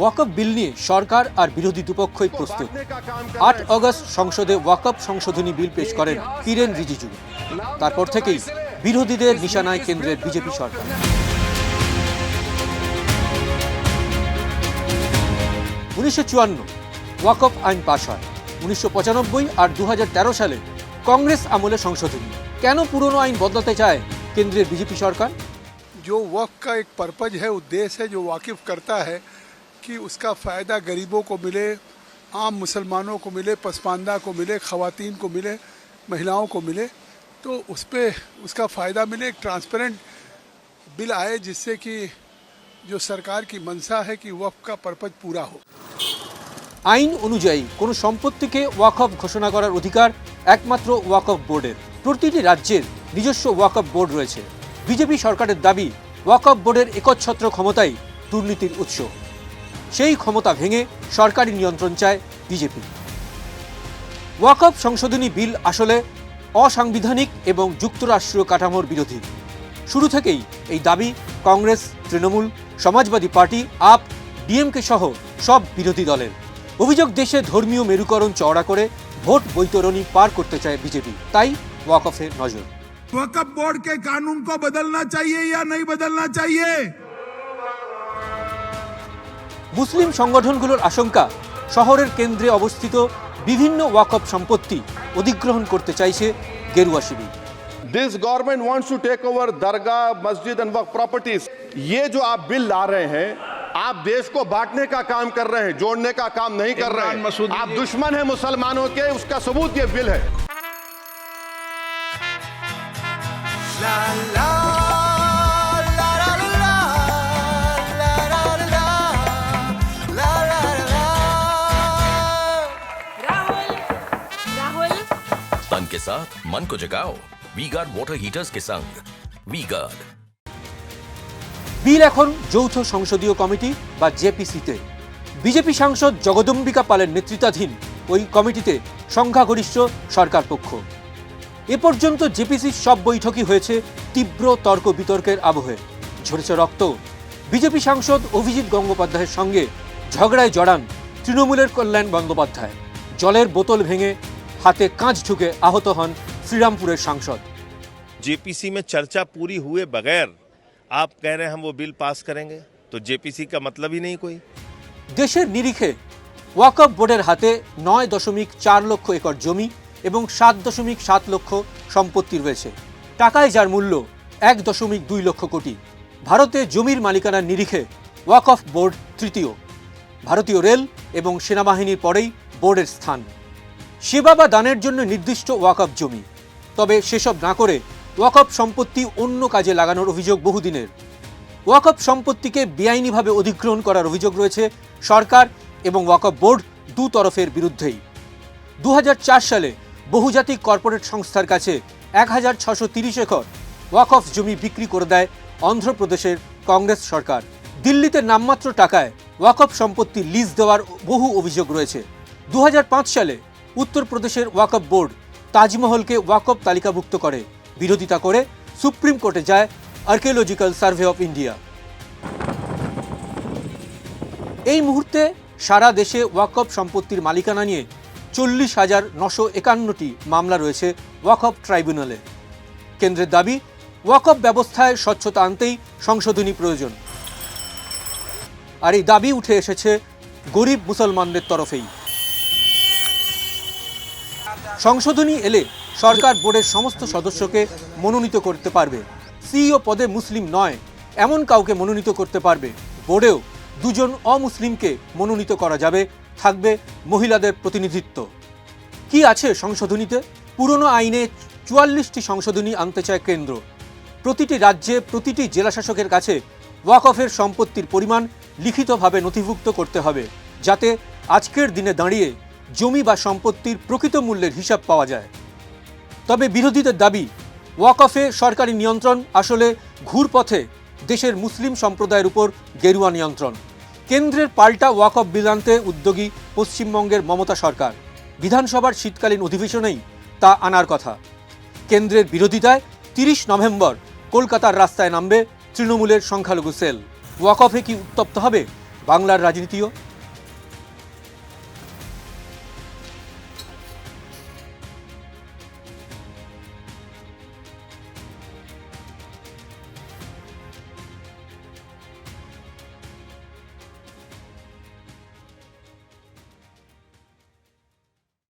ওয়াকফ বিল নিয়ে সরকার আর বিরোধী দুপক্ষই প্রস্তুত। ৮ আগস্ট সংসদে ওয়াকফ সংশোধনী বিল পেশ করেন কিরেন রিজিজু। তারপর থেকেই বিরোধীদের নিশানায় কেন্দ্রের বিজেপি সরকার। 1954 ওয়াকফ আইন পাশ হয়। 1995 আর 2013 সালে কংগ্রেস আমলে সংশোধনী। কেন পুরনো আইন বদলাতে চায় কেন্দ্রের বিজেপি সরকার? जो वक्फ का एक पर्पज है, उद्देश्य है, जो वाकिफ करता है कि उसका फ़ायदा गरीबों को मिले, आम मुसलमानों को मिले, पसमानदा को मिले, ख़वातीन को मिले, महिलाओं को मिले, तो उस पर उसका फ़ायदा मिले। एक ट्रांसपेरेंट बिल आए जिससे कि जो सरकार की मंशा है कि वक्फ का पर्पज पूरा हो। আইন অনুযায়ী কোনো সম্পত্তিকে ওয়াকফ ঘোষণা করার অধিকার একমাত্র ওয়াকফ বোর্ডের। প্রতিটি রাজ্যের নিজস্ব ওয়াকফ বোর্ড রয়েছে। বিজেপি সরকারের দাবি, ওয়াকফ বোর্ডের একচ্ছত্র ক্ষমতাই দুর্নীতির উৎস। সেই ক্ষমতা ভেঙে সরকারি নিয়ন্ত্রণ চায় বিজেপি। ওয়াকফ সংশোধনী বিল আসলে অসাংবিধানিক এবং যুক্তরাষ্ট্রীয় কাঠামোর বিরোধী। শুরু থেকেই এই দাবি কংগ্রেস, তৃণমূল, সমাজবাদী পার্টি, আপ, ডিএমকে সহ সব বিরোধী দলের। অভিযোগ, দেশে ধর্মীয় মেরুকরণ চওড়া করে ভোট বৈতরণী পার করতে চায় বিজেপি, তাই ওয়াকফে নজর। वक्फ बोर्ड के कानून को बदलना चाहिए या नहीं बदलना चाहिए? মুসলিম সংগঠনগুলোর আশঙ্কা, শহরের কেন্দ্রে অবস্থিত বিভিন্ন ওয়াকফ সম্পত্তি অধিগ্রহণ করতে চাইছে গেরুয়া শিবির। This government wants to take over दरगाह, मस्जिद and वक्फ properties. ये जो आप बिल ला रहे हैं, आप देश को बांटने का काम कर रहे हैं, जोड़ने का काम नहीं कर रहे हैं। आप दुश्मन हैं मुसलमानों के, उसका सबूत ये बिल है। तन के साथ मन को जगाओ वी-गार्ड वाटर हीटर्स के संग। वी-गार्ड বিল এখন যৌথ সংসদীয় কমিটি বা জেপিসিতে। বিজেপি সাংসদ জগদম্বিকা পালের নেতৃত্বাধীন ওই কমিটিতে সংখ্যাগরিষ্ঠ সরকার পক্ষ। এ পর্যন্ত জেপিসির সব বৈঠকই হয়েছে তীব্র তর্ক বিতর্কের আবহে। ঝরেছে রক্ত। বিজেপি সাংসদ অভিজিৎ গঙ্গোপাধ্যায়ের সঙ্গে ঝগড়ায় জড়ান তৃণমূলের কল্যাণ বন্দ্যোপাধ্যায়। জলের বোতল ভেঙে হাতে কাঁচ ঢুকে আহত হন শ্রীরামপুরের সাংসদ। जेपीसी में चर्चा पूरी हुए बगैर आप कह रहे हैं हम वो बिल पास करेंगे, तो जेपीसी का मतलब ही नहीं कोई। দেশের নিরিখে ওয়াকফ বোর্ডের হাতে 9.4 লক্ষ একর জমি এবং 7.7 লক্ষ সম্পত্তি রয়েছে। টাকায় যার মূল্য 1.2 লক্ষ কোটি। ভারতে জমির মালিকানার নিরিখে ওয়াকফ বোর্ড তৃতীয়। ভারতীয় রেল এবং সেনাবাহিনীর পরেই বোর্ডের স্থান। সেবা বা দানের জন্য নির্দিষ্ট ওয়াকফ জমি, তবে সেসব না করে ওয়াকফ সম্পত্তি অন্য কাজে লাগানোর অভিযোগ বহুদিনের। ওয়াকফ সম্পত্তিকে বেআইনিভাবে অধিগ্রহণ করার অভিযোগ রয়েছে সরকার এবং ওয়াকফ বোর্ড দু তরফের বিরুদ্ধেই। 2004 সালে বহুজাতিক কর্পোরেট সংস্থার কাছে 1630 একর ওয়াকফ জমি বিক্রি করে দেয় অন্ধ্রপ্রদেশের কংগ্রেস সরকার। দিল্লিতে নামমাত্র টাকায় ওয়াকফ সম্পত্তি লিজ দেওয়ার বহু অভিযোগ রয়েছে। 2005 সালে উত্তরপ্রদেশের ওয়াকফ বোর্ড তাজমহলকে ওয়াকফ তালিকাভুক্ত করে। বিরোধিতা করে সুপ্রিম কোর্টে যায় আর্কিওলজিক্যাল সার্ভে অফ ইন্ডিয়া। এই মুহূর্তে সারা দেশে ওয়াকফ সম্পত্তির মালিকানা নিয়ে 40,951টি মামলা রয়েছে ওয়াকফ ট্রাইব্যুনালে। কেন্দ্রের দাবি, ওয়াকফ ব্যবস্থায় স্বচ্ছতা আনতেই সংশোধনী প্রয়োজন। আর এই দাবি উঠে এসেছে গরিব মুসলমানদের তরফেই। সংশোধনী এলে সরকার বোর্ডের সমস্ত সদস্যকে মনোনীত করতে পারবে। সিইও পদে মুসলিম নয় এমন কাউকে মনোনীত করতে পারবে। বোর্ডেও 2 জন অমুসলিমকে মনোনীত করা যাবে। থাকবে মহিলাদের প্রতিনিধিত্ব। কি আছে সংশোধনীতে? পুরনো আইনে 44টি সংশোধনী আনতে চায় কেন্দ্র। প্রতিটি রাজ্যে প্রতিটি জেলাশাসকের কাছে ওয়াকফের সম্পত্তির পরিমাণ লিখিতভাবে নথিভুক্ত করতে হবে, যাতে আজকের দিনে দাঁড়িয়ে জমি বা সম্পত্তির প্রকৃত মূল্যের হিসাব পাওয়া যায়। তবে বিরোধীদের দাবি, ওয়াকফে সরকারি নিয়ন্ত্রণ আসলে ঘুরপথে দেশের মুসলিম সম্প্রদায়ের উপর গেরুয়া নিয়ন্ত্রণ। কেন্দ্রের পাল্টা ওয়াকফ বিল আনতে উদ্যোগী পশ্চিমবঙ্গের মমতা সরকার। বিধানসভার শীতকালীন অধিবেশনেই তা আনার কথা। কেন্দ্রের বিরোধিতায় 30 নভেম্বর কলকাতার রাস্তায় নামবে তৃণমূলের সংখ্যালঘু সেল। ওয়াকফে কি উত্তপ্ত হবে বাংলার রাজনীতিও